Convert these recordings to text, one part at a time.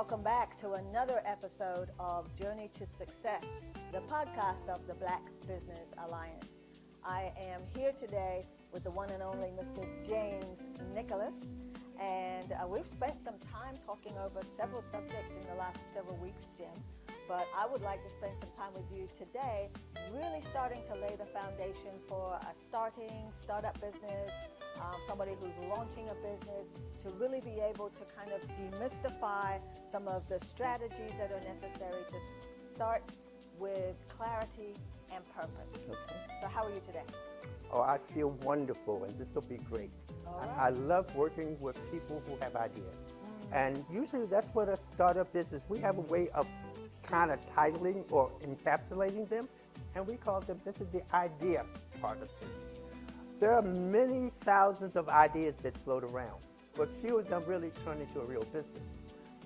welcome back to another episode of Journey to Success, the podcast of the Black Business Alliance. I am here today with the one and only Mr. James Nicholas, and we've spent some time talking over several subjects in the last several weeks, Jim, but I would like to spend some time with you today really starting to lay the foundation for a startup business, somebody who's launching a business, to really be able to kind of demystify some of the strategies that are necessary to start with clarity and purpose. Okay. So how are you today? Oh, I feel wonderful, and this will be great. All right. I love working with people who have ideas. And usually that's what a startup business, we have a way of kind of titling or encapsulating them, and we call them, this is the idea part of business. There are many thousands of ideas that float around, but few of them really turn into a real business.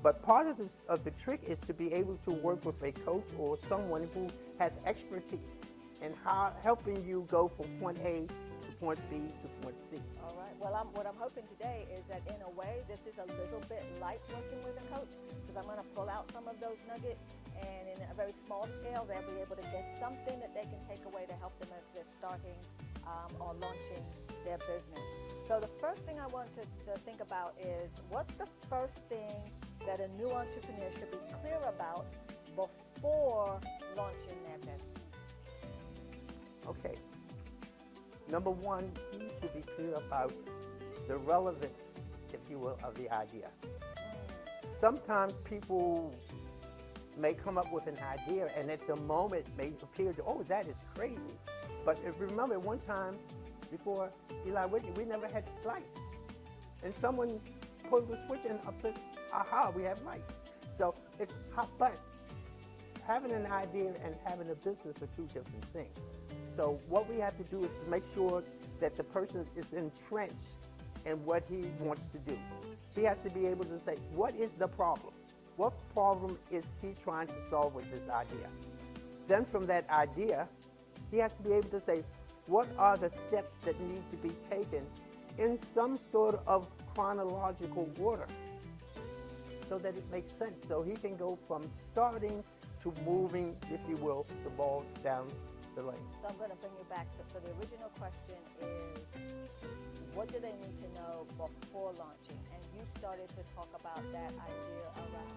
But part of the trick is to be able to work with a coach or someone who has expertise in helping you go from point A to point B to point C. All right. Well, what I'm hoping today is that in a way, this is a little bit like working with a coach, because I'm going to pull out some of those nuggets, and in a very small scale, they'll be able to get something that they can take away to help them as they're starting or launching their business. So the first thing I want to think about is, what's the first thing that a new entrepreneur should be clear about before launching their business? Okay. Number one, you should be clear about the relevance, if you will, of the idea. Sometimes people may come up with an idea, and at the moment may appear to, oh, that is crazy. But if you remember one time before Eli Whitney, we never had lights. And someone pulled the switch and said, aha, we have lights. So it's hot, but having an idea and having a business are two different things. So what we have to do is to make sure that the person is entrenched in what he wants to do. He has to be able to say, what is the problem? What problem is he trying to solve with this idea? Then from that idea, he has to be able to say, what are the steps that need to be taken in some sort of chronological order so that it makes sense. So he can go from starting to moving, if you will, the ball down the lane. So I'm going to bring you back. So the original question is, what do they need to know before launching? And you started to talk about that idea around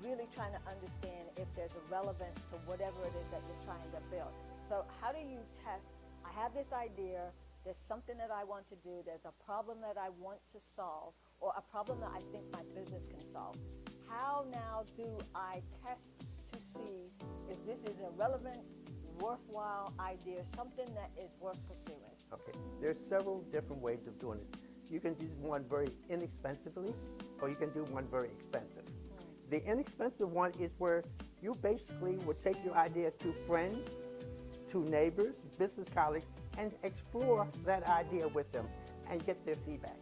really trying to understand if there's a relevance to whatever it is that you're trying to build. So how do you test, I have this idea, there's something that I want to do, there's a problem that I want to solve, or a problem that I think my business can solve. How now do I test to see if this is a relevant, worthwhile idea, something that is worth pursuing? Okay, there's several different ways of doing it. You can do one very inexpensively, or you can do one very expensive. The inexpensive one is where you basically will take your idea to friends, to neighbors, business colleagues, and explore that idea with them and get their feedback.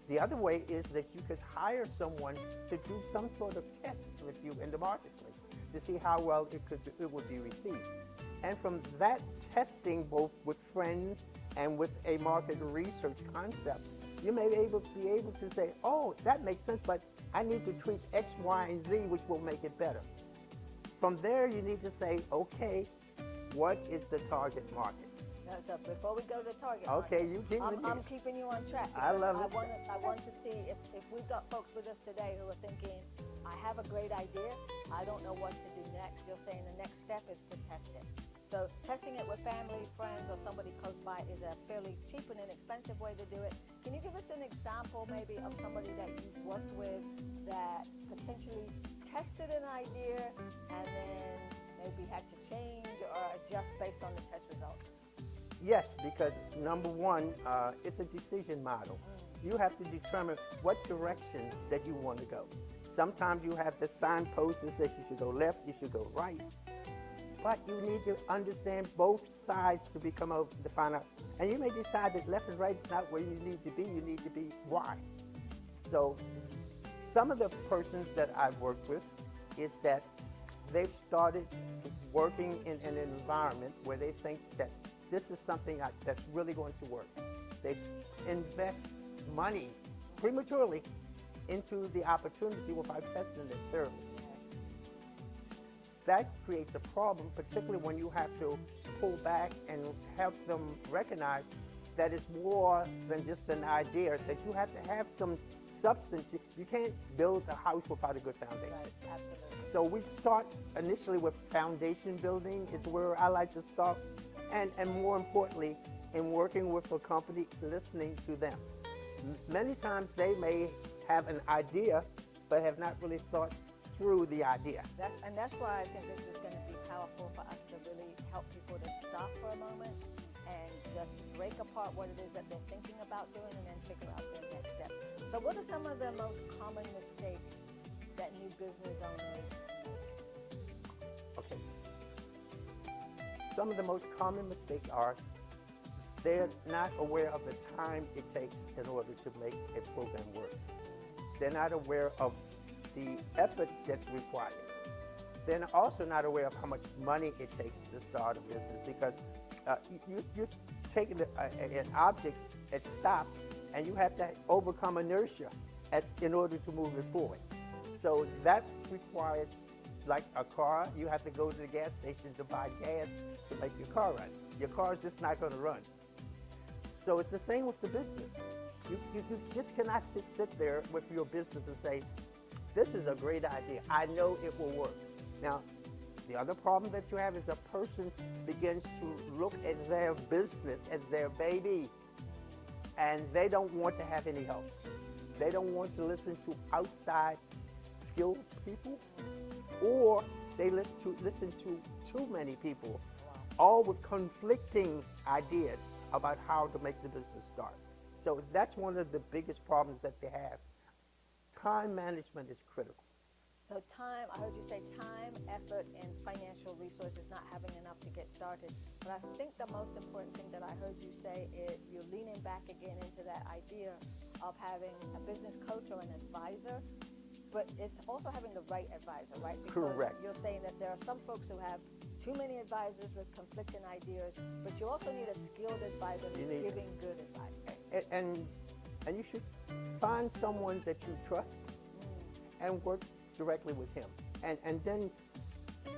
The other way is that you could hire someone to do some sort of test with you in the marketplace to see how well it would be received. And from that testing, both with friends and with a market research concept, you may be able to say, oh, that makes sense, but I need to tweak X, Y, and Z, which will make it better. From there, you need to say, okay, what is the target market? So before we go to target okay, market, you keep I'm keeping you on track. I love it. I want to see if we've got folks with us today who are thinking, I have a great idea, I don't know what to do next. You're saying the next step is to test it. So testing it with family, friends, or somebody close by is a fairly cheap and inexpensive way to do it. Can you give us an example maybe of somebody that you've worked with that potentially tested an idea and then maybe had to change or adjust based on the test results? Yes, because number one, it's a decision model. You have to determine what direction that you want to go. Sometimes you have the signpost that says you should go left, you should go right. But you need to understand both sides to find out. And you may decide that left and right is not where you need to be. You need to be Y. So some of the persons that I've worked with is that they've started working in an environment where they think that this is something that's really going to work. They invest money prematurely into the opportunity without testing it thoroughly. That creates a problem, particularly when you have to pull back and help them recognize that it's more than just an idea, that you have to have some substance. You can't build a house without a good foundation. Right, absolutely. So we start initially with foundation building is where I like to start, and more importantly, in working with a company, listening to them. Many times they may have an idea, but have not really thought through the idea. That's why I think this is going to be powerful for us to really help people to stop for a moment and just break apart what it is that they're thinking about doing and then figure out their next step. So what are some of the most common mistakes that new business owners make? Okay. Some of the most common mistakes are they're not aware of the time it takes in order to make a program work. They're not aware of the effort that's required. They're also not aware of how much money it takes to start a business, because you're taking an object at stop, and you have to overcome inertia in order to move it forward. So that requires, like a car, you have to go to the gas station to buy gas to make your car run. Your car is just not going to run. So it's the same with the business. You just cannot sit there with your business and say, this is a great idea. I know it will work. Now, the other problem that you have is a person begins to look at their business as their baby, and they don't want to have any help. They don't want to listen to outside skilled people, or they listen to too many people, all with conflicting ideas about how to make the business start. So that's one of the biggest problems that they have. Time management is critical. So time, I heard you say time, effort, and financial resources, not having enough to get started. But I think the most important thing that I heard you say is you're leaning back again into that idea of having a business coach or an advisor, but it's also having the right advisor, right? Because Correct. You're saying that there are some folks who have too many advisors with conflicting ideas, but you also need a skilled advisor who's giving good advice. And you should find someone that you trust and work directly with him. And then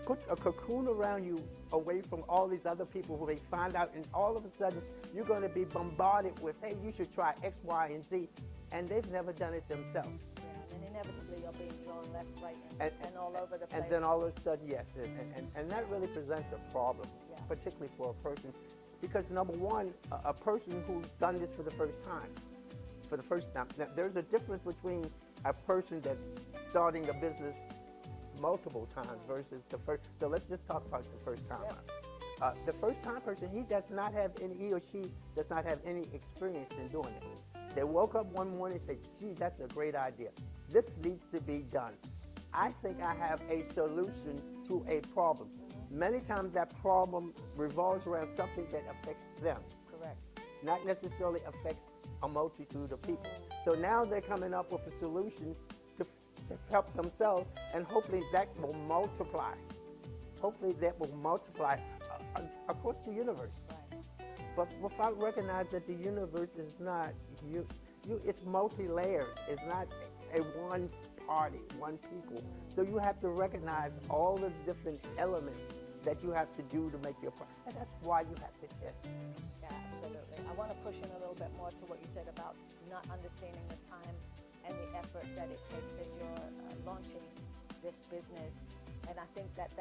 put a cocoon around you away from all these other people who they find out, and all of a sudden you're going to be bombarded with, hey, you should try X, Y, and Z, and they've never done it themselves. Yeah, and inevitably you're being drawn left, right, and all over the place. And then all of a sudden, yes, and that really presents a problem, particularly for a person, because number one, a person who's done this for the first time, now, there's a difference between a person that's starting a business multiple times versus the first. So let's just talk about the first time. Yep. The first time person, he or she does not have any experience in doing it. They woke up one morning and say, gee, that's a great idea. This needs to be done. I think I have a solution to a problem. Many times that problem revolves around something that affects them. Correct. Not necessarily affects a multitude of people. So now they're coming up with a solution to help themselves, and hopefully that will multiply. Hopefully that will multiply across the universe. Right. But without recognizing that the universe is not, it's multi-layered. It's not a one party, one people. So you have to recognize all the different elements that you have to do to make your product. And that's why you have to test. Yeah, absolutely. I want to push in a little bit more to what you said about not understanding the time and the effort that it takes as you're launching this business. And I think that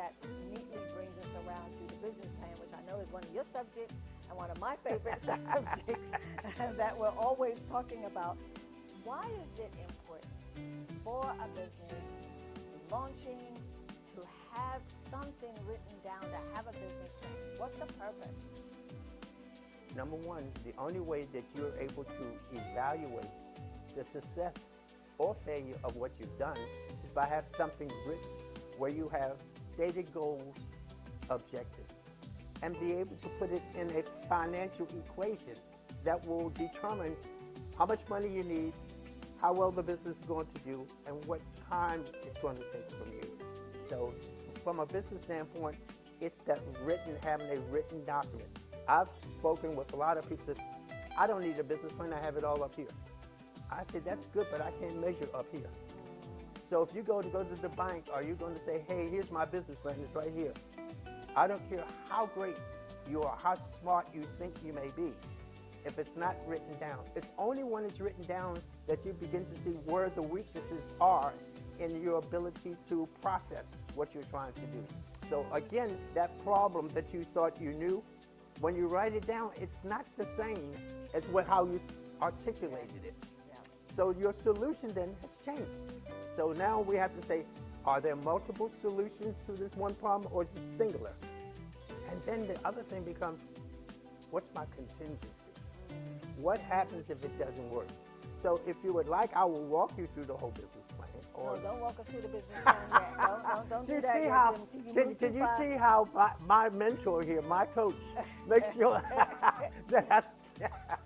neatly brings us around to the business plan, which I know is one of your subjects and one of my favorite subjects that we're always talking about. Why is it important for a business launching to have something written down, to have a business plan? What's the purpose? Number one, the only way that you're able to evaluate the success or failure of what you've done is by having something written where you have stated goals, objectives, and be able to put it in a financial equation that will determine how much money you need, how well the business is going to do, and what time it's going to take from you. So from a business standpoint, it's that having a written document. I've spoken with a lot of people that I don't need a business plan, I have it all up here. I said, that's good, but I can't measure up here. So if you go to the bank, are you going to say, hey, here's my business plan, it's right here. I don't care how great you are, how smart you think you may be, if it's not written down. It's only when it's written down that you begin to see where the weaknesses are in your ability to process what you're trying to do. So again, that problem that you thought you knew, when you write it down, it's not the same as how you articulated it. Yeah. So your solution then has changed. So now we have to say, are there multiple solutions to this one problem, or is it singular? And then the other thing becomes, what's my contingency? What happens if it doesn't work? So if you would like, I will walk you through the whole business plan. No, don't walk us through the business plan yet. Don't do that. See how, can you see how my mentor here, my coach, makes sure that's...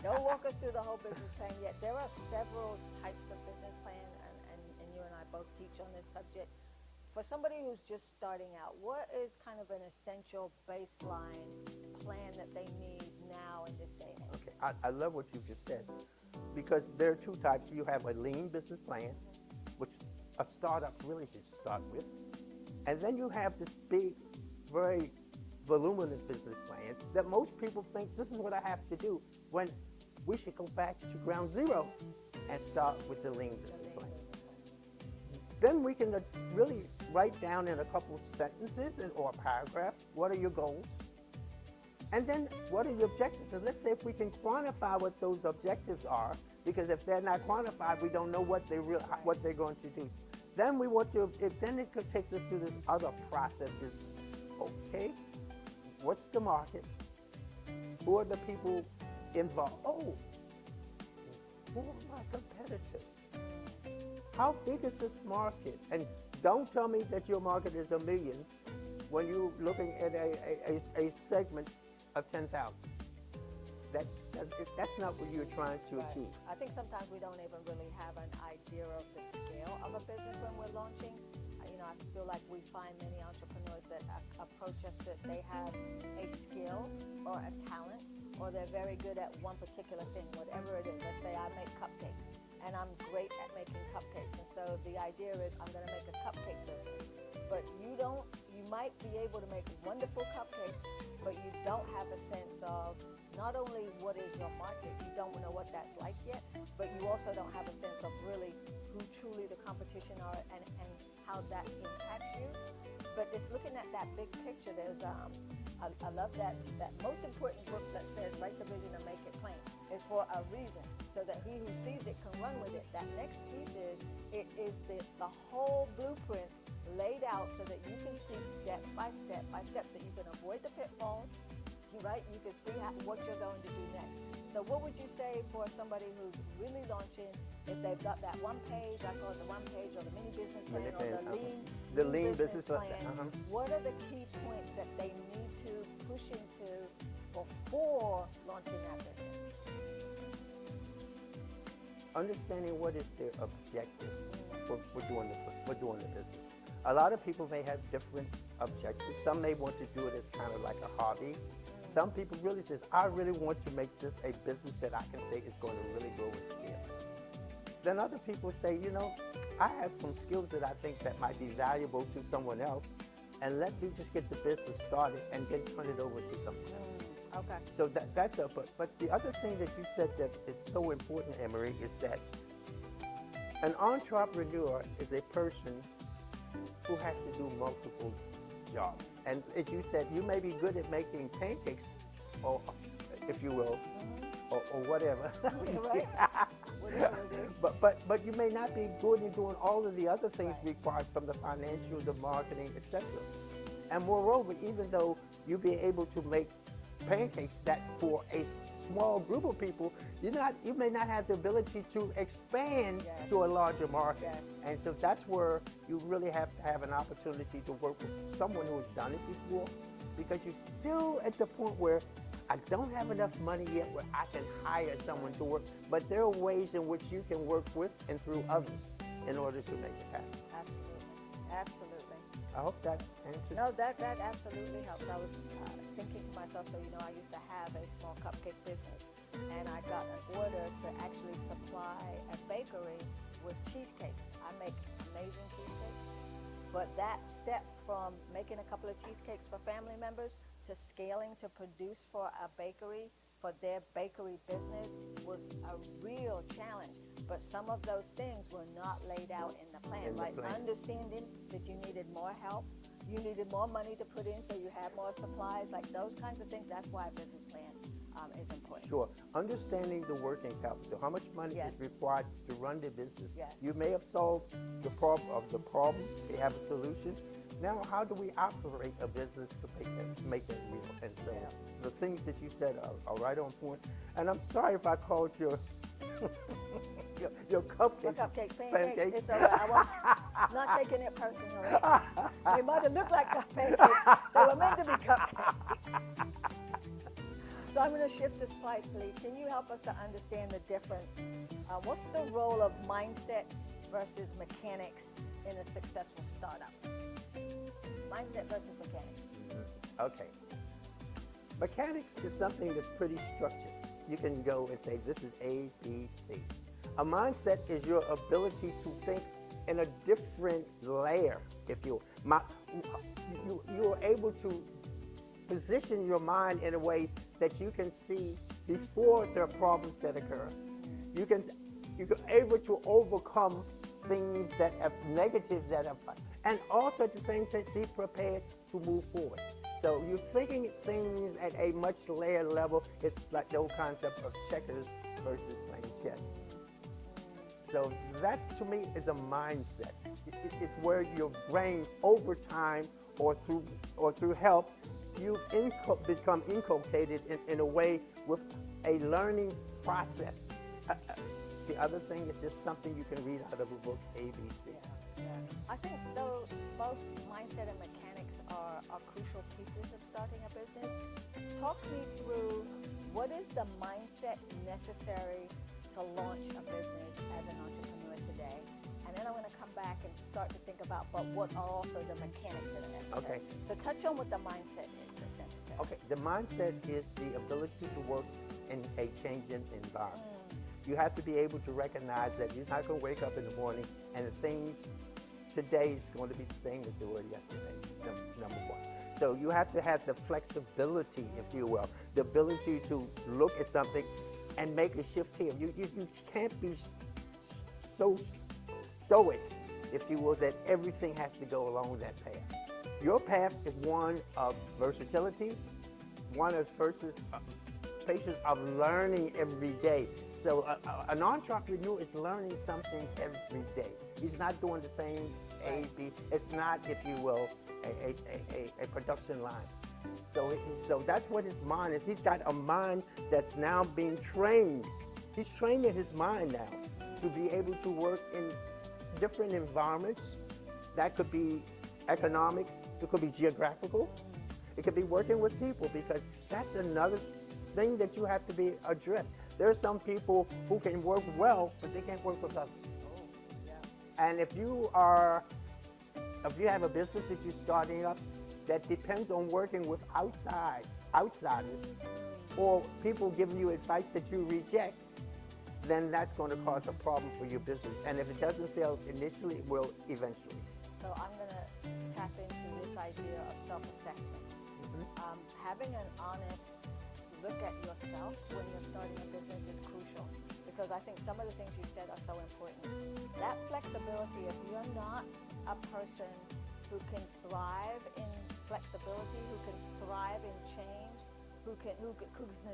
Don't walk us through the whole business plan yet. There are several types of business plan, and you and I both teach on this subject. For somebody who's just starting out, what is kind of an essential baseline plan that they need now in this day and age? Okay, I love what you just said, because there are two types. You have a lean business plan, which a startup really should start with, and then you have this big, very voluminous business plan that most people think this is what I have to do, when we should go back to ground zero and start with the lean business plan. Then we can really write down in a couple sentences or a paragraph, what are your goals? And then what are your objectives? And let's say if we can quantify what those objectives are, because if they're not quantified, we don't know what they're going to do. Then we want to, then it takes us through this other processes. Okay, what's the market? Who are the people involved? Oh, who are my competitors? How big is this market? And don't tell me that your market is 1 million when you're looking at a segment of 10,000. That's not what you're trying to achieve. I think sometimes we don't even really have an idea of the scale of a business when we're launching. I feel like we find many entrepreneurs that approach us that they have a skill or a talent, or they're very good at one particular thing, whatever it is. Let's say I make cupcakes, and I'm great at making cupcakes. And so the idea is I'm going to make a cupcake business. But you might be able to make wonderful cupcakes, but you don't have a sense of not only what is your market, you don't know what that's like yet, but you also don't have a sense of really who truly the competition are and how that impacts you. But just looking at that big picture, there's I love that most important book that says write the vision and make it plain. It's for a reason, so that he who sees it can run with it. That next piece is, it is the whole blueprint laid out so that you can see step by step, so you can avoid the pitfalls, right? You can see what you're going to do next. So what would you say for somebody who's really launching, if they've got that one page, I call it the one page, or the mini business plan, or the lean business plan, what are the key points that they need to push into before launching that business? Understanding what is their objective for doing the business. A lot of people may have different objectives. Some may want to do it as kind of like a hobby. Some people really says, I really want to make this a business that I can say is going to really grow and scale. Then other people say, I have some skills that I think that might be valuable to someone else, and let me just get the business started and then turn it over to someone else. Okay. So that's a, but the other thing that you said that is so important, Emery, is that an entrepreneur is a person who has to do multiple jobs. And as you said, you may be good at making pancakes, or if you will, or whatever. Right. Whatever it is. But you may not be good in doing all of the other things required from the financial, the marketing, etc. And moreover, even though you be able to make pancakes that for a small group of people, you may not have the ability to expand to a larger market. Yes. And so that's where you really have to have an opportunity to work with someone who has done it before, because you're still at the point where I don't have enough money yet where I can hire someone to work, but there are ways in which you can work with and through others in order to make it happen. Absolutely. I hope that answers. No, that absolutely helps. I was thinking to myself, so I used to have a small cupcake business, and I got an order to actually supply a bakery with cheesecakes. I make amazing cheesecakes, but that step from making a couple of cheesecakes for family members to scaling to produce for a bakery, for their bakery business, was a real challenge. But some of those things were not laid out in the plan, right? Understanding that you needed more help, you needed more money to put in so you had more supplies, like those kinds of things. That's why a business plan is important. Sure. Understanding the working capital, how much money Yes. is required to run the business. Yes. You may have solved the problem you have a solution. Now, how do we operate a business to make it real? And so Yeah. the things that you said are right on point. And I'm sorry if I called your your cupcakes. Cupcakes, pancakes. It's all right. I'm not taking it personally. They might have looked like pancakes. They were meant to be cupcakes. So I'm going to shift to Spice, please. Can you help us to understand the difference? What's the role of mindset versus mechanics in a successful startup? Mindset versus mechanics. Okay. Mechanics is something that's pretty structured. You can go and say, this is A, B, C. A mindset is your ability to think in a different layer, if you are able to position your mind in a way that you can see before there are problems that occur. You're able to overcome things that are negatives that are, and also at the same time be prepared to move forward. So you're thinking things at a much layer level. It's like the old concept of checkers versus playing chess. So that to me is a mindset. It's where your brain over time or through help, you become inculcated in a way with a learning process. The other thing is just something you can read out of a book, ABC. Yeah. I think both mindset and mechanics are crucial pieces of starting a business. Talk me through what is the mindset necessary to launch a business as an entrepreneur today, and then I'm going to come back and start to think about but what are also the mechanics that are necessary. Okay. So touch on what the mindset is that's necessary. Okay, the mindset is the ability to work in a changing environment. You have to be able to recognize that you're not going to wake up in the morning and the things today is going to be the same as they were yesterday, number one. So you have to have the flexibility, if you will, the ability to look at something and make a shift here. You can't be so stoic, if you will, that everything has to go along that path. Your path is one of versatility, one of patience of learning every day. So an entrepreneur is learning something every day. He's not doing the same A, B. It's not, if you will, a production line. So that's what his mind is. He's got a mind that's now being trained. He's training his mind now to be able to work in different environments. That could be economic, it could be geographical, it could be working with people, because that's another thing that you have to be addressed. There are some people who can work well, but they can't work with others. And if you have a business that you're starting up that depends on working with outsiders, or people giving you advice that you reject, then that's going to cause a problem for your business. And if it doesn't fail initially, it will eventually. So I'm going to tap into this idea of self-assessment. Having an honest look at yourself when you're starting a business is crucial, because I think some of the things you said are so important. That flexibility, if you're not a person who can thrive in flexibility, who can thrive in change, who can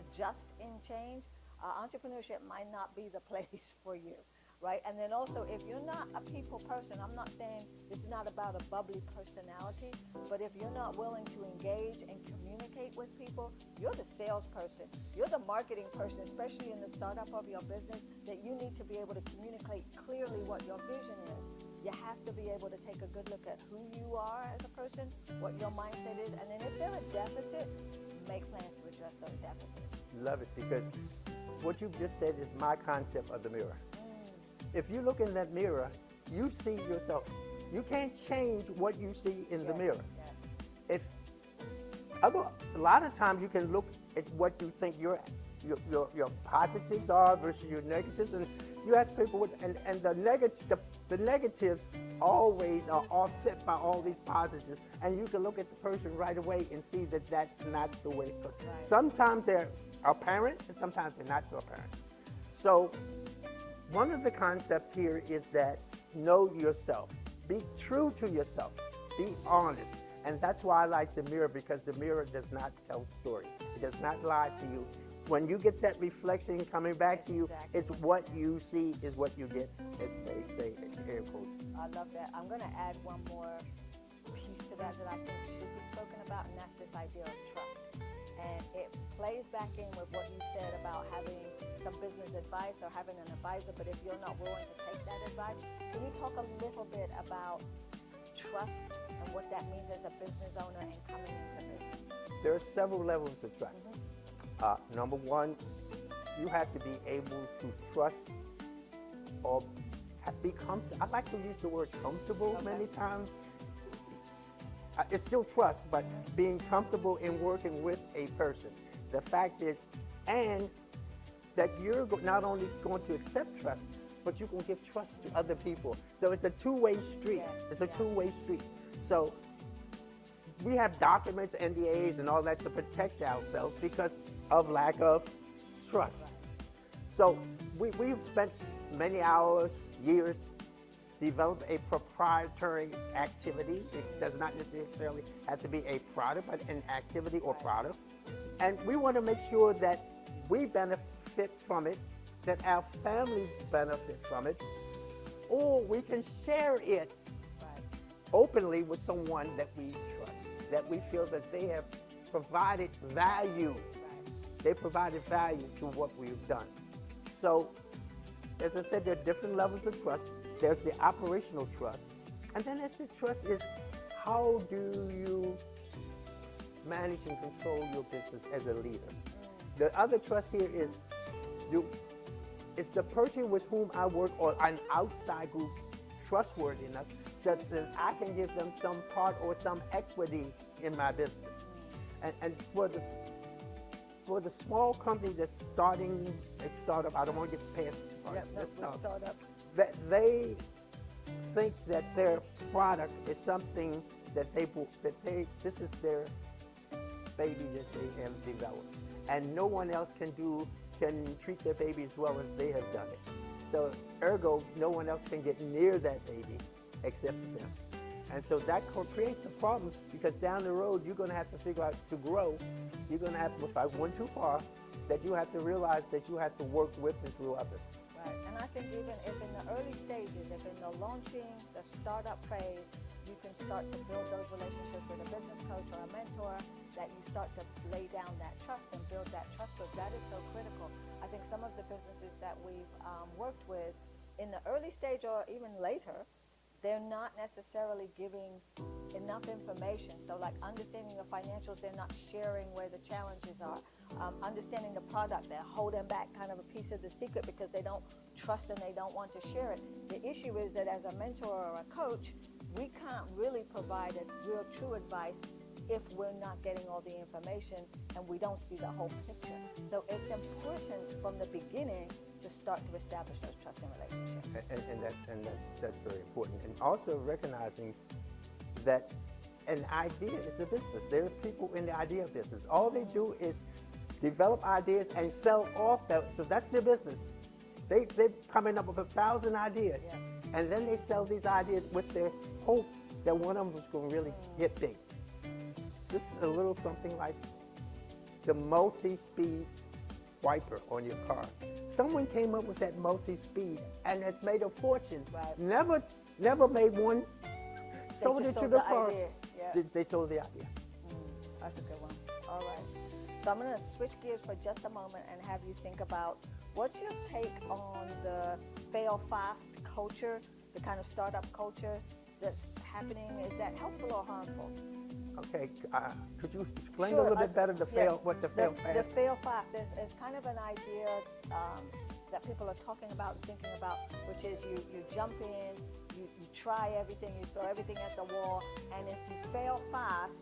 adjust in change, entrepreneurship might not be the place for you, right? And then also, if you're not a people person, I'm not saying it's not about a bubbly personality, but if you're not willing to engage and communicate with people, you're the salesperson, you're the marketing person, especially in the startup of your business, that you need to be able to communicate clearly what your vision is. You have to be able to take a good look at who you are as a person, what your mindset is, and then if there are deficits, make plans to address those deficits. Love it, because what you just said is my concept of the mirror. If you look in that mirror, you see yourself. You can't change what you see in the mirror. Yes. A lot of times you can look at what you think your positives are versus your negatives, and you ask people what, and the negatives always are offset by all these positives, and you can look at the person right away and see that that's not the way it goes. Right. Sometimes they're apparent, and sometimes they're not so apparent. So one of the concepts here is that know yourself, be true to yourself, be honest. And that's why I like the mirror, because the mirror does not tell stories. It does not lie to you. When you get that reflection coming back to you, Exactly. it's what you see is what you get, as they say in air quotes. I love that. I'm going to add one more piece to that I think should be spoken about, and that's this idea of trust. And it plays back in with what you said about having some business advice or having an advisor, but if you're not willing to take that advice, can you talk a little bit about trust and what that means as a business owner and coming into business? There are several levels of trust. Number one, you have to be able to trust or be comfortable. I like to use the word comfortable many times. It's still trust, but being comfortable in working with a person. The fact is, and that you're not only going to accept trust, but you're going to give trust to other people. So it's a two-way street. It's a two-way street. So we have documents, NDAs, and all that to protect ourselves because of lack of trust. So we've spent many hours, years, develop a proprietary activity. It does not necessarily have to be a product, but an activity or product. And we want to make sure that we benefit from it, that our families benefit from it, or we can share it openly with someone that we trust, that we feel that they have provided value. They provided value to what we've done. So, as I said, there are different levels of trust. There's the operational trust. And then there's the trust is, how do you manage and control your business as a leader? The other trust here is, is the person with whom I work or an outside group trustworthy enough that I can give them some part or some equity in my business. And for the small company that's starting a startup, I don't want to get past Startup. that they think that their product is something that this is their baby that they have developed, and no one else can treat their baby as well as they have done it. So ergo, no one else can get near that baby except them. And so that creates a problem, because down the road, you're going to have to figure out to grow. You're going to have to, if I went too far, that you have to realize that you have to work with and through others. Right. And I think even if in the early stages, if in the launching, the startup phase, you can start to build those relationships with a business coach or a mentor, that you start to lay down that trust and build that trust with. That is so critical. I think some of the businesses that we've worked with in the early stage or even later, they're not necessarily giving enough information. So like understanding the financials, they're not sharing where the challenges are. Understanding the product, they're holding back kind of a piece of the secret because they don't trust and they don't want to share it. The issue is that as a mentor or a coach, we can't really provide a real true advice if we're not getting all the information and we don't see the whole picture. So it's important from the beginning to start to establish those trusting relationships. And that's very important. And also recognizing that an idea is a business. There are people in the idea business. All they do is develop ideas and sell off that. So that's their business. They're coming up with 1,000 ideas. Yeah. And then they sell these ideas with their hope that one of them is going to really get big. This is a little something like the multi-speed wiper on your car. Someone came up with that multi-speed and has made a fortune. Right. Never made one. Sold it to the car. Yeah. They sold the idea. That's a good one. All right. So I'm going to switch gears for just a moment and have you think about what's your take on the fail fast culture, the kind of startup culture that's happening. Is that helpful or harmful? Okay, could you explain a little bit better what the fail fast? The fail fast is kind of an idea that people are talking about and thinking about, which is you jump in, you try everything, you throw everything at the wall, and if you fail fast,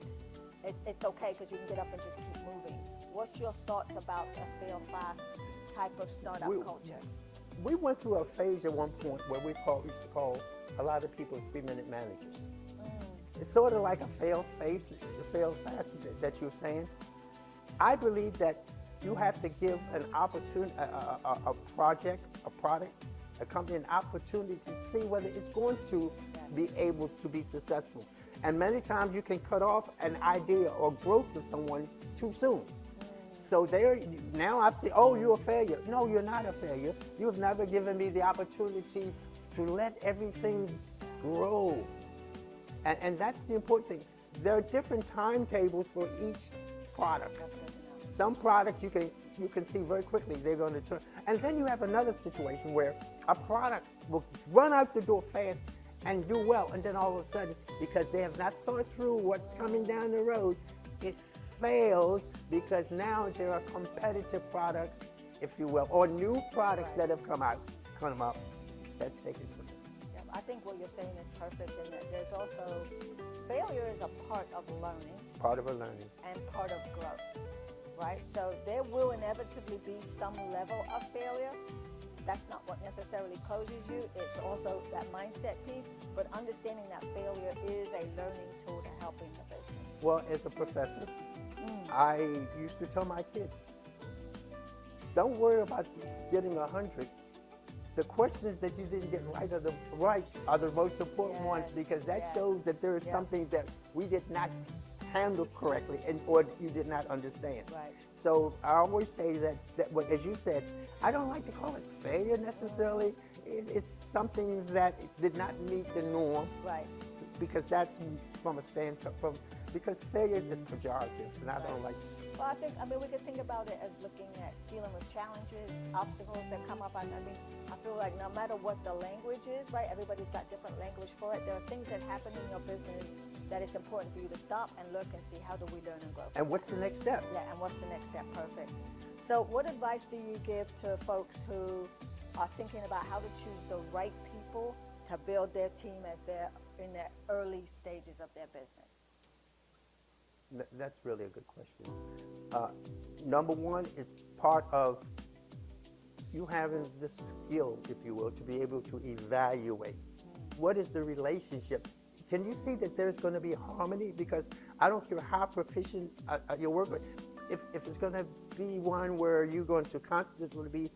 it's okay because you can get up and just keep moving. what's your thoughts about a fail fast type of startup culture? We went through a phase at one point where used to call a lot of people 3-minute managers. It's sort of like a fail fast that you're saying. I believe that you have to give an opportunity, a project, a product, a company an opportunity to see whether it's going to be able to be successful. And many times you can cut off an idea or growth of someone too soon. So now I've said, oh, you're a failure. No, you're not a failure. You've never given me the opportunity to let everything grow. And that's the important thing. There are different timetables for each product. Some products you can see very quickly they're going to turn. And then you have another situation where a product will run out the door fast and do well, and then all of a sudden, because they have not thought through what's coming down the road, it fails because now there are competitive products, if you will, or new products that have come up. That's taken from it. Yeah, I think what you're saying is perfect in that there's also failure is a part of learning. Part of a learning. And part of growth, right? So there will inevitably be some level of failure. That's not what necessarily closes you. It's also that mindset piece, but understanding that failure is a learning tool to help in the business. Well, as a professor, I used to tell my kids, don't worry about getting 100. The questions that you didn't get right are the most important ones, because that shows that there is something that we did not handle correctly or you did not understand. Right. So I always say that as you said, I don't like to call it failure necessarily. It's something that did not meet the norm. Right. Because that's from a standpoint, because failure is pejorative, and I don't like it. Well, I mean, we could think about it as looking at dealing with challenges, obstacles that come up. I feel like no matter what the language is, right, everybody's got different language for it. There are things that happen in your business that it's important for you to stop and look and see how do we learn and grow. And what's the next step? Yeah, and what's the next step? Perfect. So what advice do you give to folks who are thinking about how to choose the right people to build their team as they're in their early stages of their business? That's really a good question. Number one is part of you having the skill, if you will, to be able to evaluate. What is the relationship? Can you see that there's going to be harmony? Because I don't care how proficient your work is. If it's going to be one where you're going to constantly be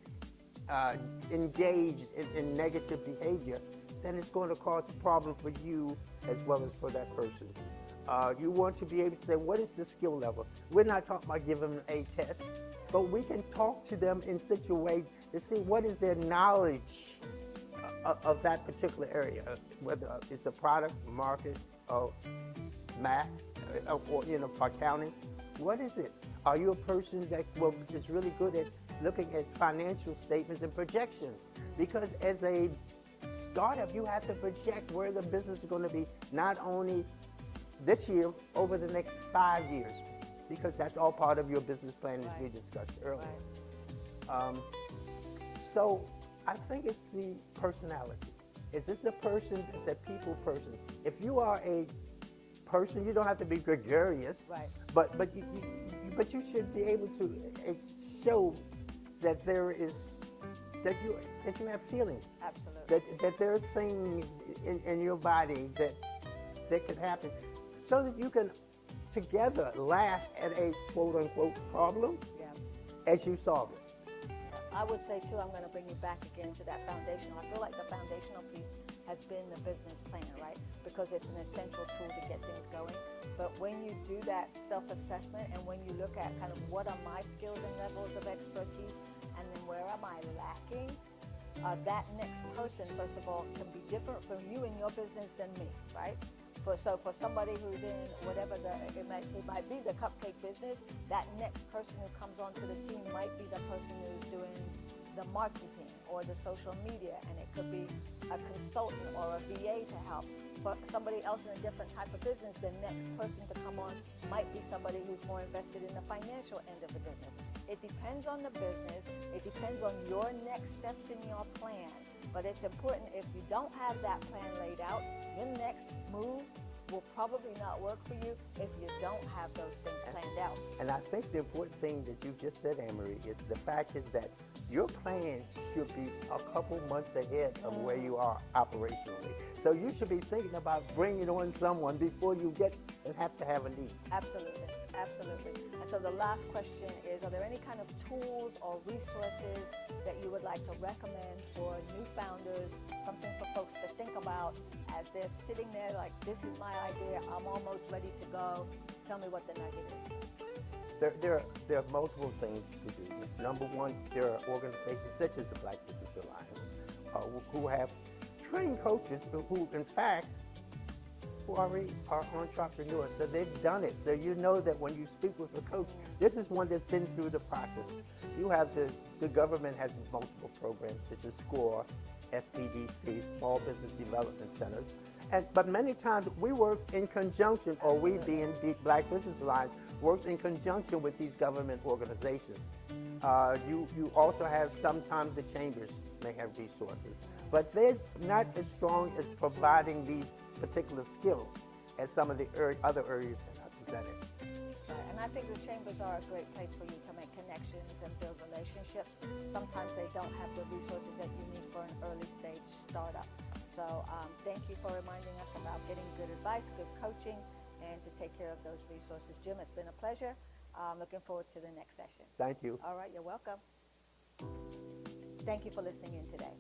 engaged in negative behavior, then it's going to cause a problem for you as well as for that person. You want to be able to say, what is the skill level? We're not talking about giving them a test, but we can talk to them in such a way to see what is their knowledge of that particular area, whether it's a product, market, or math, or accounting. What is it? Are you a person that is really good at looking at financial statements and projections? Because as a startup, you have to project where the business is going to be, not only this year, over the next 5 years, because that's all part of your business plan, as we discussed earlier. Right. So I think it's the personality. Is this a person that's a people person? If you are a person, you don't have to be gregarious, but you should be able to show that there is that you have feelings. Absolutely. That there are things in your body that could happen, so that you can together laugh at a quote-unquote problem as you solve it. I would say, too, I'm going to bring you back again to that foundational. I feel like the foundational piece has been the business plan, right? Because it's an essential tool to get things going. But when you do that self-assessment and when you look at kind of what are my skills and levels of expertise and then where am I lacking, that next person, first of all, can be different from you in your business than me, right? So for somebody who's in whatever it might be the cupcake business, that next person who comes onto the team might be the person who's doing the marketing or the social media, and it could be a consultant or a VA to help. For somebody else in a different type of business, the next person to come on might be somebody who's more invested in the financial end of the business. It depends on the business. It depends on your next steps in your plan. But it's important, if you don't have that plan laid out, your next move will probably not work for you if you don't have those things planned out. And I think the important thing that you just said, Anne-Marie, is the fact is that your plan should be a couple months ahead of where you are operationally. So you should be thinking about bringing on someone before you get and have to have a need. Absolutely, absolutely. And so the last question is, are there any kind of tools or resources that you would like to recommend for new founders, something for folks to think about as they're sitting there like, this is my idea, I'm almost ready to go, tell me what the nugget is. There are multiple things to do. Number one, there are organizations such as the Black Business Alliance who have trained coaches who, in fact, who already are entrepreneurs. So they've done it. So you know that when you speak with a coach, this is one that's been through the process. You have the government has multiple programs such as SCORE, SBDC, Small Business Development Centers. But many times we work in conjunction, or we being the Black Business Alliance, works in conjunction with these government organizations. You also have, sometimes the chambers may have resources, but they're not as strong as providing these particular skills as some of the other areas that I presented. Right. And I think the chambers are a great place for you to make connections and build relationships. Sometimes they don't have the resources that you need for an early stage startup. So thank you for reminding us about getting good advice, good coaching, and to take care of those resources. Jim, it's been a pleasure. Looking forward to the next session. Thank you. All right, you're welcome. Thank you for listening in today.